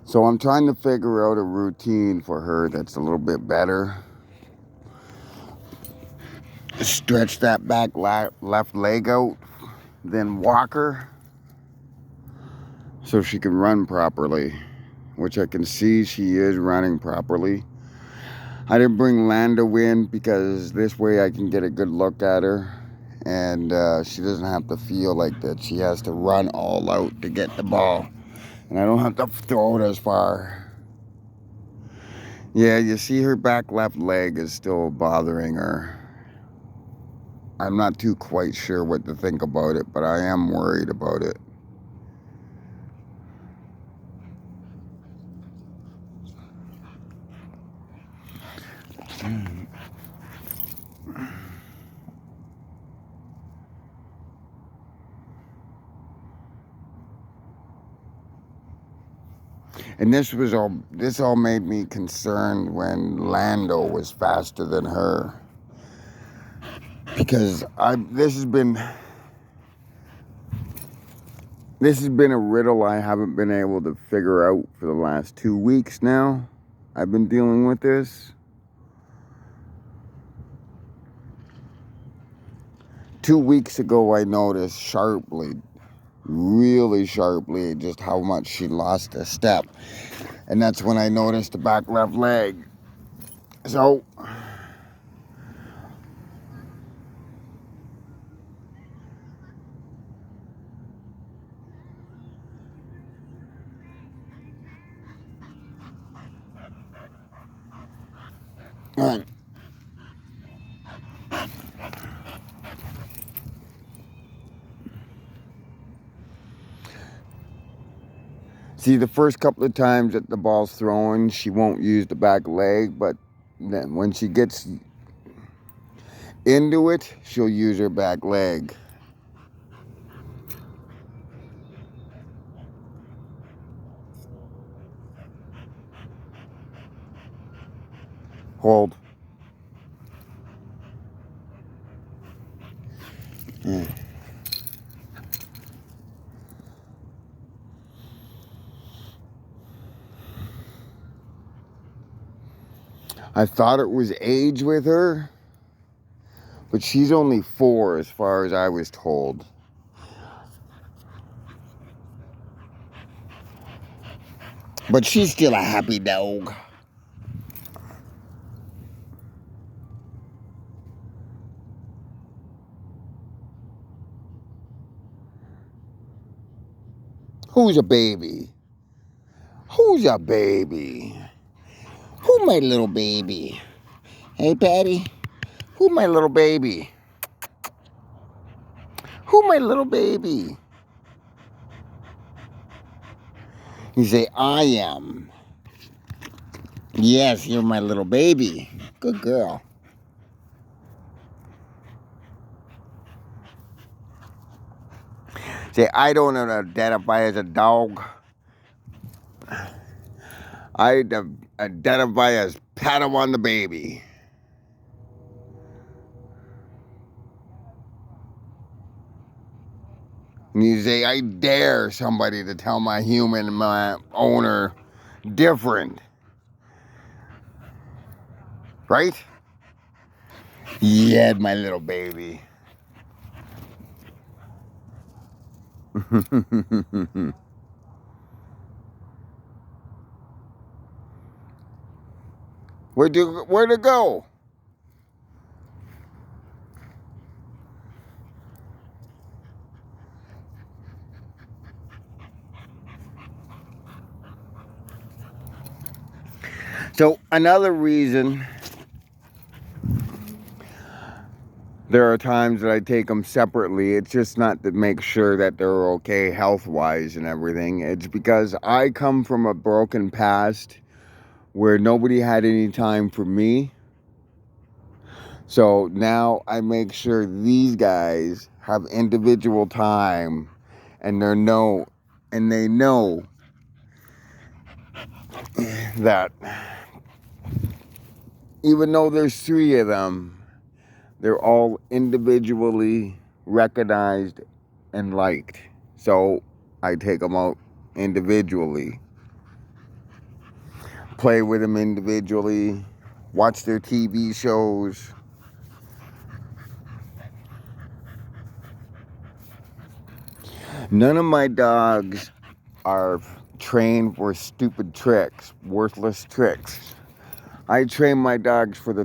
So I'm trying to figure out a routine for her that's a little bit better. Stretch that back left leg out, then walk her so she can run properly, which I can see she is running properly. I didn't bring Lando in because this way I can get a good look at her, and she doesn't have to feel like that she has to run all out to get the ball, and I don't have to throw it as far. Yeah, you see her back left leg is still bothering her. I'm not too quite sure what to think about it, but I am worried about it. And this all made me concerned when Lando was faster than her. Because this has been a riddle I haven't been able to figure out for the last 2 weeks now. I've been dealing with this. 2 weeks ago I noticed sharply, really sharply, just how much she lost a step. And that's when I noticed the back left leg. So see, the first couple of times that the ball's thrown, she won't use the back leg, but then when she gets into it, she'll use her back leg. Hold. I thought it was age with her, but she's only 4 as far as I was told. But she's still a happy dog. Who's a baby? Who's a baby? Who my little baby? Hey, Patty? Who my little baby? Who my little baby? You say, I am. Yes, you're my little baby. Good girl. Say, I don't identify as a dog. I identify as Padawan the baby. And you say, I dare somebody to tell my human, my owner, different. Right? Yeah, my little baby. Where'd it go? So another reason there are times that I take them separately. It's just not to make sure that they're okay health-wise and everything. It's because I come from a broken past where nobody had any time for me. So now I make sure these guys have individual time, and they know that even though there's 3 of them, they're all individually recognized and liked. So I take them out individually. play with them individually, watch their TV shows. None of my dogs are trained for stupid tricks, worthless tricks. I train my dogs for the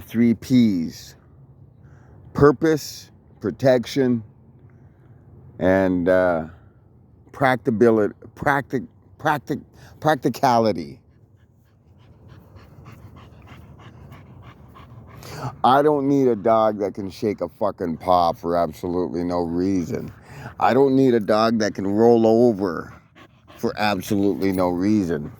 3 P's. Purpose, protection, and practicality. I don't need a dog that can shake a fucking paw for absolutely no reason. I don't need a dog that can roll over for absolutely no reason.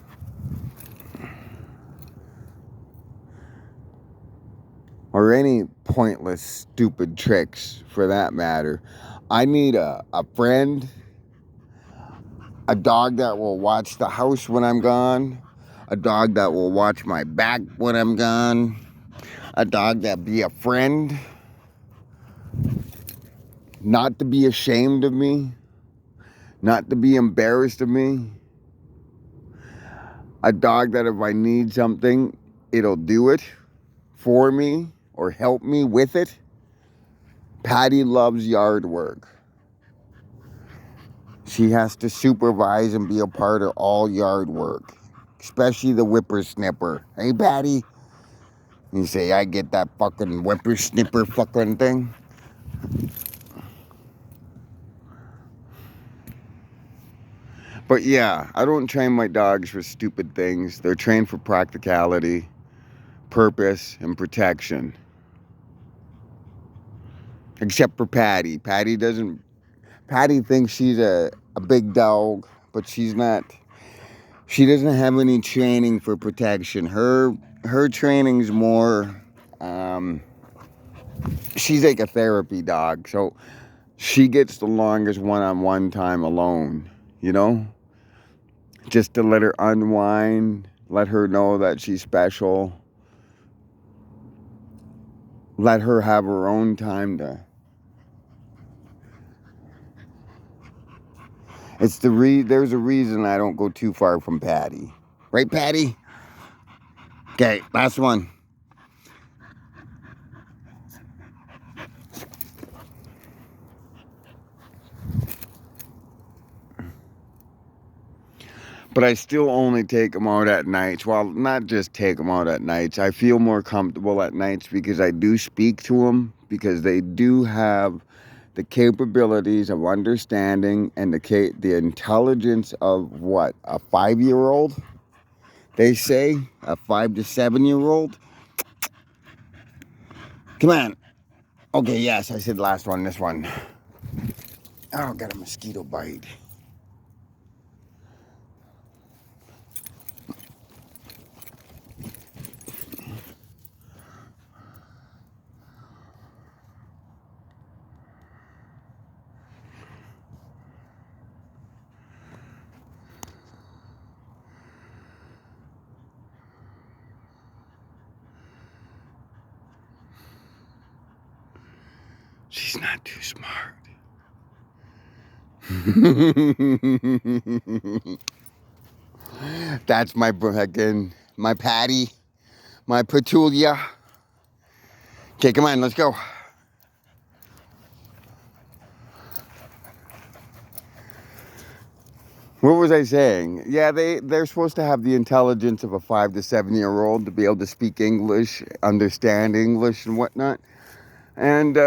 Or any pointless, stupid tricks for that matter. I need a friend, a dog that will watch the house when I'm gone, a dog that will watch my back when I'm gone, a dog that be a friend, not to be ashamed of me, not to be embarrassed of me, a dog that if I need something, it'll do it for me or help me with it. Patty loves yard work. She has to supervise and be a part of all yard work, especially the whippersnipper. Hey, Patty? You say, I get that fucking whippersnipper fucking thing. But yeah, I don't train my dogs for stupid things. They're trained for practicality, purpose, and protection. Except for Patty. Patty thinks she's a big dog, but she's not. She doesn't have any training for protection. Her training's more, she's like a therapy dog. So she gets the longest one-on-one time alone, you know? Just to let her unwind, let her know that she's special. Let her have her own time to... There's a reason I don't go too far from Patty. Right, Patty? Okay, last one. But I still only take them out at nights. Well, not just take them out at nights. I feel more comfortable at nights because I do speak to them, because they do have the capabilities of understanding and the intelligence of what? A 5-year-old? They say a 5 to 7-year-old. Come on. Okay, yes, I said last one, this one. Oh, got a mosquito bite. She's not too smart. That's my Patty, my Petulia. Okay, come on, let's go. What was I saying? Yeah, they're supposed to have the intelligence of a 5 to 7-year-old to be able to speak English, understand English and whatnot. And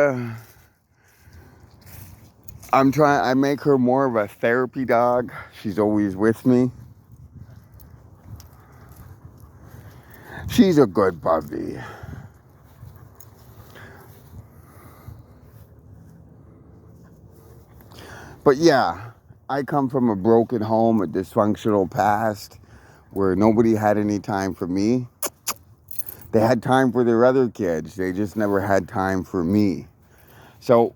I make her more of a therapy dog. She's always with me. She's a good puppy. But yeah, I come from a broken home, a dysfunctional past, where nobody had any time for me. They had time for their other kids. They just never had time for me. So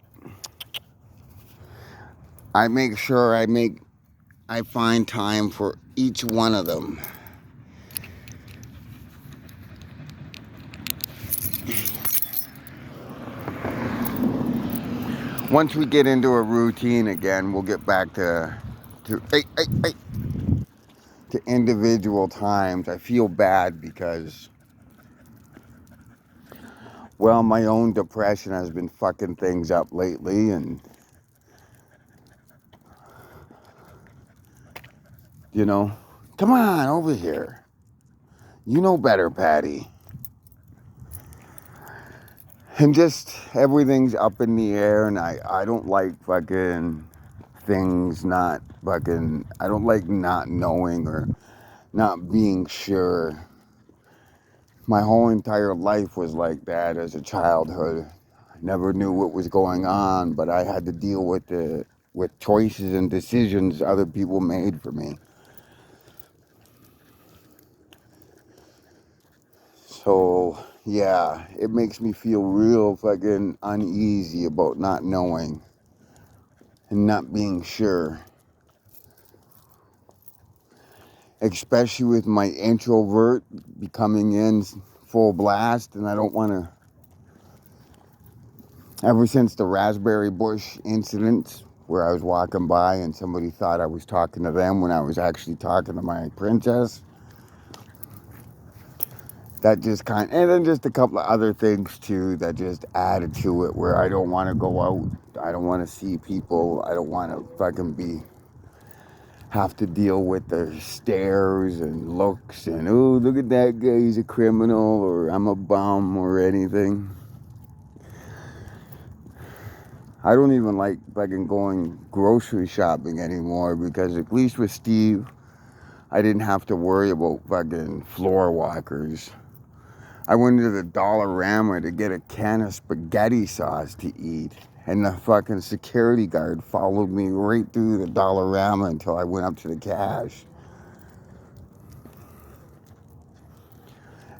I make sure I find time for each one of them. Once we get into a routine again, we'll get back to hey. to individual times, I feel bad because, well, my own depression has been fucking things up lately, and, you know, come on over here. You know better, Patty. And just everything's up in the air, and I don't like fucking things not fucking, I don't like not knowing or not being sure. My whole entire life was like that as a childhood. I never knew what was going on, but I had to deal with choices and decisions other people made for me. So yeah, it makes me feel real fucking uneasy about not knowing and not being sure. Especially with my introvert becoming in full blast, and I don't want to. Ever since the raspberry bush incident, where I was walking by and somebody thought I was talking to them when I was actually talking to my princess, that just and then just a couple of other things too that just added to it, where I don't want to go out, I don't want to see people, I don't want to fucking have to deal with the stares and looks and, oh, look at that guy, he's a criminal, or I'm a bum, or anything. I don't even like fucking going grocery shopping anymore, because at least with Steve, I didn't have to worry about fucking floor walkers. I went to the Dollarama to get a can of spaghetti sauce to eat, and the fucking security guard followed me right through the Dollarama until I went up to the cash.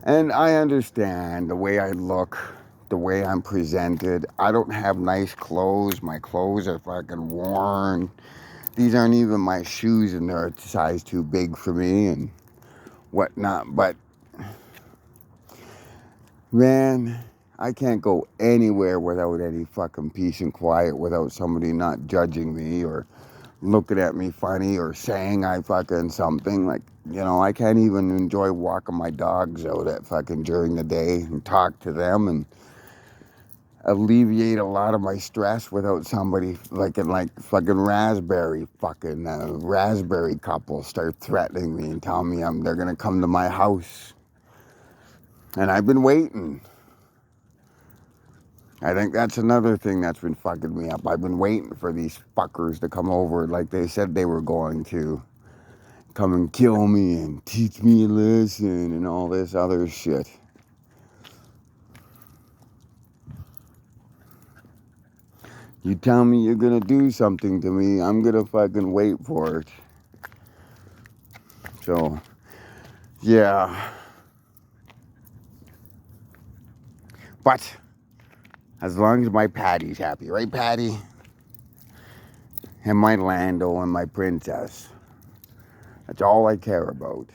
And I understand the way I look, the way I'm presented. I don't have nice clothes. My clothes are fucking worn. These aren't even my shoes, and they're a size too big for me and whatnot. But, man, I can't go anywhere without any fucking peace and quiet, without somebody not judging me or looking at me funny or saying I fucking something. Like, I can't even enjoy walking my dogs out at fucking during the day and talk to them and alleviate a lot of my stress without somebody like fucking raspberry couple start threatening me and telling me they're gonna come to my house. And I've been waiting. I think that's another thing that's been fucking me up. I've been waiting for these fuckers to come over like they said they were going to. Come and kill me and teach me a lesson and all this other shit. You tell me you're gonna do something to me, I'm gonna fucking wait for it. So, yeah. But, as long as my Patty's happy, right, Patty? And my Lando and my princess. That's all I care about.